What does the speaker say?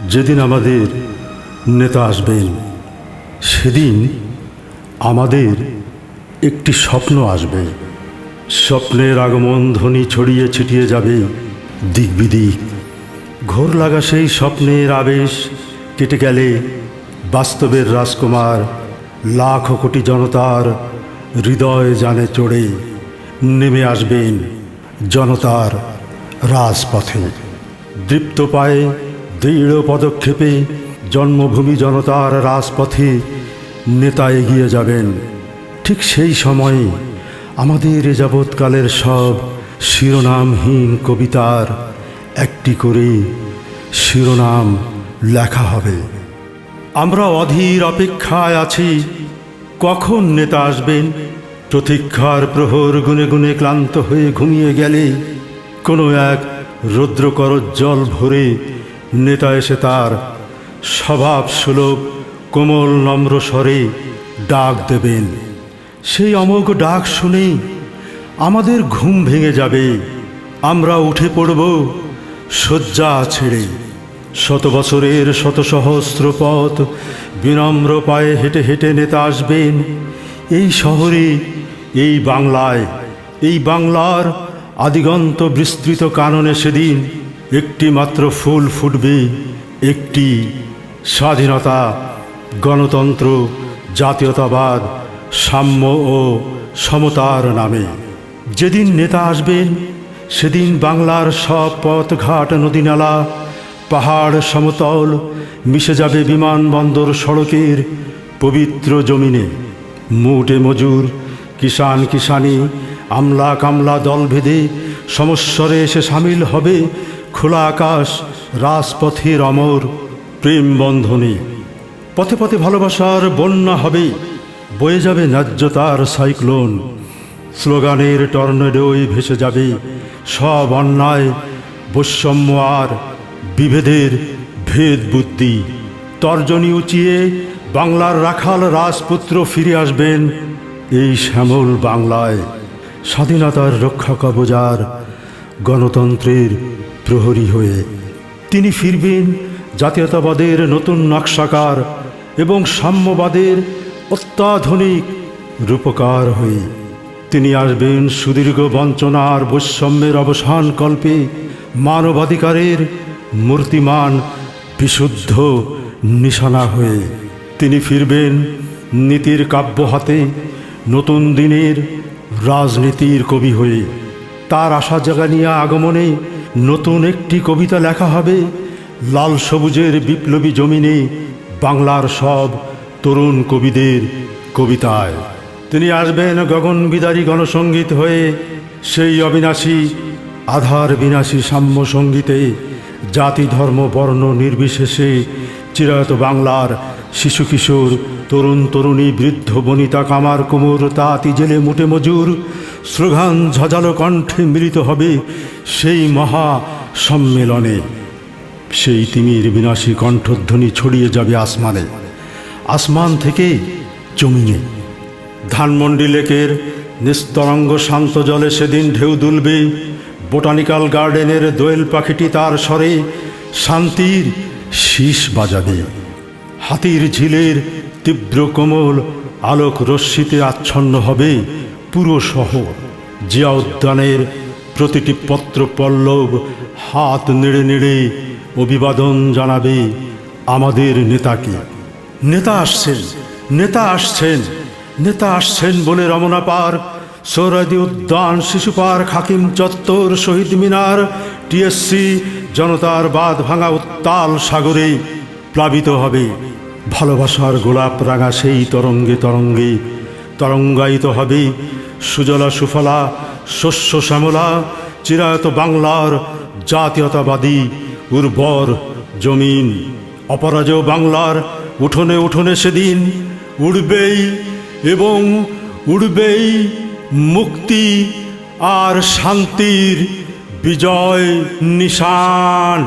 যেদিন আমাদের নেতা আসবেন সেদিন আমাদের একটি স্বপ্ন আসবে। স্বপ্নের আগমন ধ্বনি ছড়িয়ে ছিটিয়ে যাবে দিক বিদিক। ঘোর লাগা সেই স্বপ্নের আবেশ কেটে গেলে বাস্তবের রাজকুমার লাখ কোটি জনতার হৃদয় জানে চড়ে নেমে আসবেন জনতার রাজপথে। দীপ্ত পায়ে দৃঢ় পদক্ষেপে জন্মভূমি জনতার রাজপথে নেতা এগিয়ে যাবেন। ঠিক সেই সময়ে আমাদের এ যাবৎকালের সব শিরোনামহীন কবিতার একটি করে শিরোনাম লেখা হবে। আমরা অধীর অপেক্ষায় আছি কখন নেতা আসবেন। প্রতীক্ষার প্রহর গুনে গুনে ক্লান্ত হয়ে ঘুমিয়ে গেলে কোনো এক রৌদ্রকরোজ্জ্বল ভোরে নেতা এসে তার স্বভাব সুলভ কোমল নম্র স্বরে ডাক দেবেন। সেই অমোঘ ডাক শুনে আমাদের ঘুম ভেঙে যাবে। আমরা উঠে পড়ব শয্যা ছেড়ে। শত বছরের শত সহস্র পথ বিনম্র পায়ে হেঁটে হেঁটে নেতা আসবেন এই শহরে, এই বাংলায়, এই বাংলার আদিগন্ত বিস্তৃত কাননে। সেদিন একটি মাত্র ফুল ফুটবে, একটি স্বাধীনতা, গণতন্ত্র, জাতীয়তাবাদ, সাম্য ও সমতার নামে। যেদিন নেতা আসবেন সেদিন বাংলার সব পথঘাট, নদীনালা, পাহাড়, সমতল মিশে যাবে বিমানবন্দর সড়কের পবিত্র জমিনে। মুটে মজুর, কিষান কিষানি, আমলা কামলা দল ভেদে সমস্বরে এসে সামিল হবে খোলা আকাশ রাজপথের অমর প্রেম বন্ধনে। পথে পথে ভালোবাসার বন্যা হবে, বয়ে যাবে ন্যায্যতার সাইক্লোন। স্লোগানের টর্নেডোয় ভেসে যাবে সব অন্যায়, বৈষম্য আর বিভেদের ভেদ বুদ্ধি। তর্জনী উঁচিয়ে বাংলার রাখাল রাজপুত্র ফিরে আসবেন এই শ্যামল বাংলায়, স্বাধীনতার রক্ষা কবচার, গণতন্ত্রের প্রহরী হয়ে। তিনি ফিরবেন জাতীয়তাবাদের নতুন নকশাকার এবং সাম্যবাদের অত্যাধুনিক রূপকার হয়ে। তিনি আসবেন সুদীর্ঘ বঞ্চনার বৈষম্যের অবসান কল্পে মানবাধিকারের মূর্তিমান বিশুদ্ধ নিশানা হয়ে। তিনি ফিরবেন নীতির কাব্য হাতে, নতুন দিনের রাজনীতির কবি হয়ে। তার আশা জাগানিয়া আগমনে নতুন একটি কবিতা লেখা হবে লাল সবুজের বিপ্লবী জমিনে বাংলার সব তরুণ কবিদের কবিতায়। তিনি আসবেন গগন বিদারী গণসঙ্গীত হয়ে, সেই অবিনাশী আধার বিনাশী সাম্য সঙ্গীতে জাতি ধর্ম বর্ণ নির্বিশেষে চিরায়ত বাংলার শিশু কিশোর, তরুণ তরুণী, বৃদ্ধ বনিতা, কামার কুমোর, তাঁতি জেলে মুটে মজুর স্লোগান ঝাঁঝালো কণ্ঠে মিলিত হবে সেই মহা সম্মেলনে। সেই তিমির বিনাশী কণ্ঠধ্বনি ছড়িয়ে যাবে আসমানে, আসমান থেকে জমিনে। ধানমন্ডি লেকের নিস্তরঙ্গ শান্ত জলে সেদিন ঢেউ দুলবে, বোটানিক্যাল গার্ডেনের দোয়েল পাখিটি তার স্বরে শান্তির শীষ বাজাবে। হাতির ঝিলের তীব্র কোমল আলোক রশ্মিতে আচ্ছন্ন হবে পুরো শহর। জিয়া উদ্যানের প্রতিটি পত্র পল্লব হাত নেড়ে নেড়ে অভিবাদন জানাবে আমাদের নেতাকে। নেতা আসছেন, নেতা আসছেন, নেতা আসছেন বলে রমনা পার্ক, সোহরাওয়ার্দী উদ্যান, শিশু পার্ক, হাকিম চত্বর, শহীদ মিনার, টিএসসি জনতার বাঁধ ভাঙা উত্তাল সাগরে প্লাবিত হবে। ভালোবাসার গোলাপ রাঙা সেই তরঙ্গে তরঙ্গে তরঙ্গায়িত হবে সুজলা সুফলা শস্য শ্যামলা চিরায়ত বাংলার জাতীয়তাবাদী উর্বর জমিন। অপরাজেয় বাংলার উঠোনে উঠোনে সেদিন উড়বেই এবং উড়বেই মুক্তি আর শান্তির বিজয় নিশান।